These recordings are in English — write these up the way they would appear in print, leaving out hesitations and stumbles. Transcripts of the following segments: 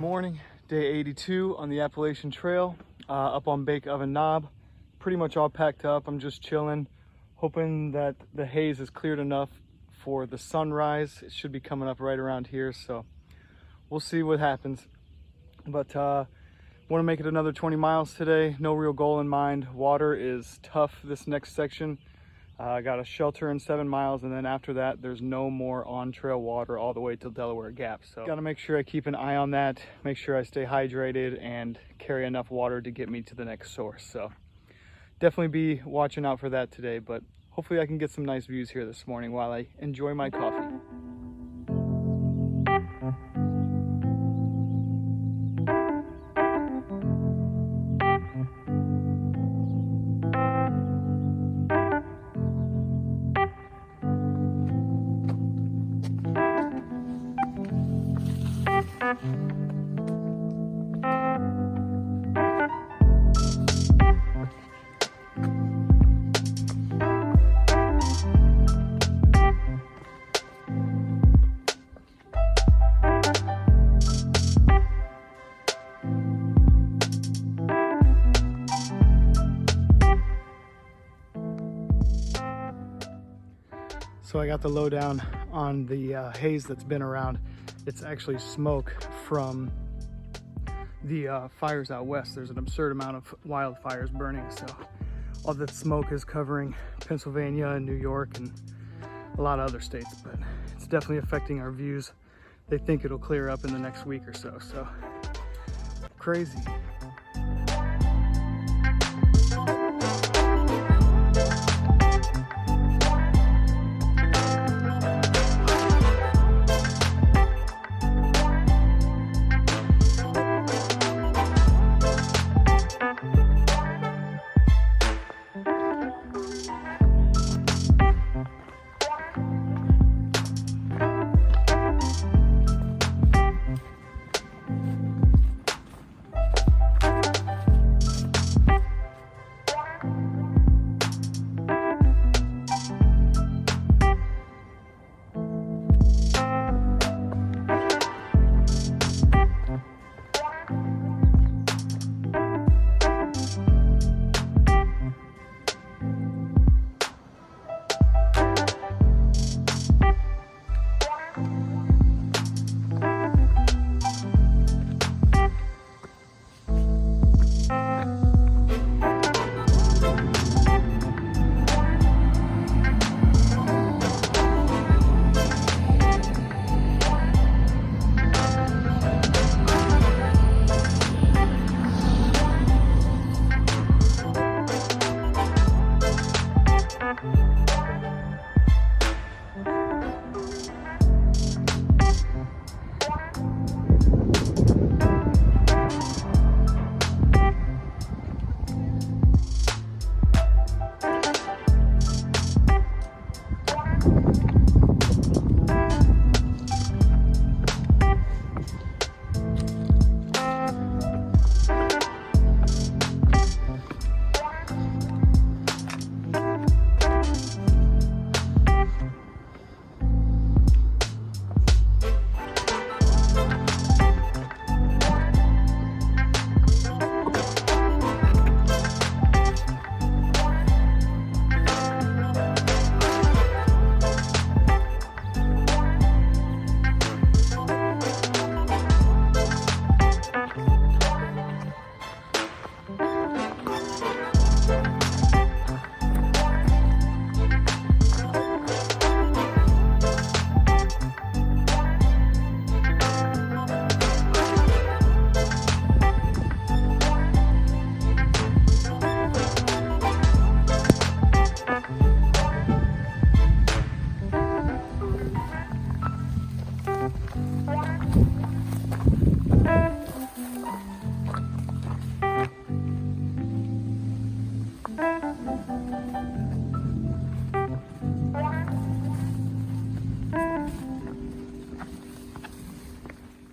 Good morning, day 82 on the Appalachian Trail, up on Bake Oven Knob. Pretty much all packed up. I'm just chilling, hoping that the haze is cleared enough for the sunrise. It should be coming up right around here, so we'll see what happens. But want to make it another 20 miles today. No real goal in mind. Water is tough this next section. I got a shelter in 7 miles, and then after that there's no more on-trail water all the way till Delaware Gap. So got to make sure I keep an eye on that, make sure I stay hydrated and carry enough water to get me to the next source. So definitely be watching out for that today, but hopefully I can get some nice views here this morning while I enjoy my coffee. So I got the lowdown on the haze that's been around. It's actually smoke from the fires out west. There's an absurd amount of wildfires burning, so all that smoke is covering Pennsylvania and New York and a lot of other states, but it's definitely affecting our views. They think it'll clear up in the next week or so, so crazy.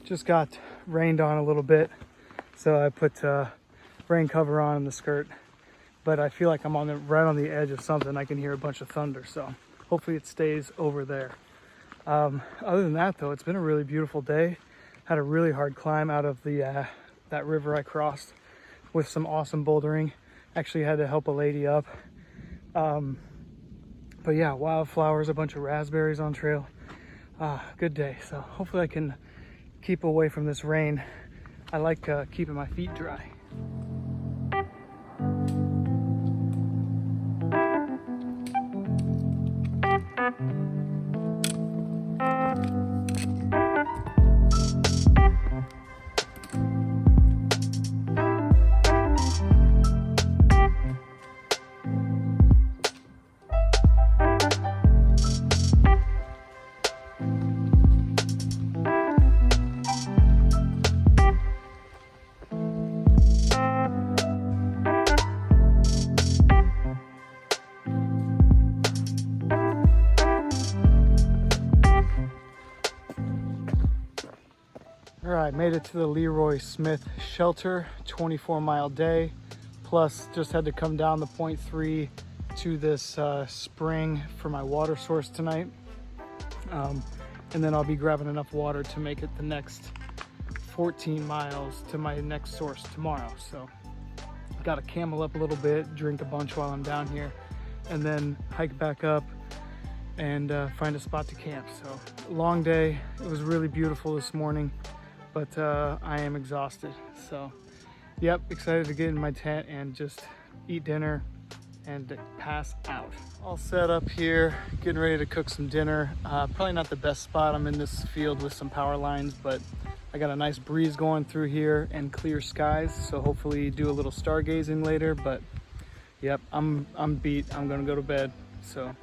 Just got rained on a little bit, so I put rain cover on the skirt, but I feel like I'm right on the edge of something. I can hear a bunch of thunder, so hopefully it stays over there. Other than that though, it's been a really beautiful day. Had a really hard climb out of the that river I crossed with some awesome bouldering. Actually had to help a lady up. But yeah, wildflowers, a bunch of raspberries on trail. Good day. So hopefully I can keep away from this rain. I like keeping my feet dry. All right, made it to the Leroy Smith shelter, 24-mile day, plus just had to come down the 0.3 to this spring for my water source tonight. And then I'll be grabbing enough water to make it the next 14 miles to my next source tomorrow. So got to camel up a little bit, drink a bunch while I'm down here, and then hike back up and find a spot to camp. So long day. It was really beautiful this morning, but I am exhausted. So yep, excited to get in my tent and just eat dinner and pass out. All set up here, getting ready to cook some dinner. Probably not the best spot. I'm in this field with some power lines, but I got a nice breeze going through here and clear skies, so hopefully do a little stargazing later. But yep, I'm beat. I'm gonna go to bed. So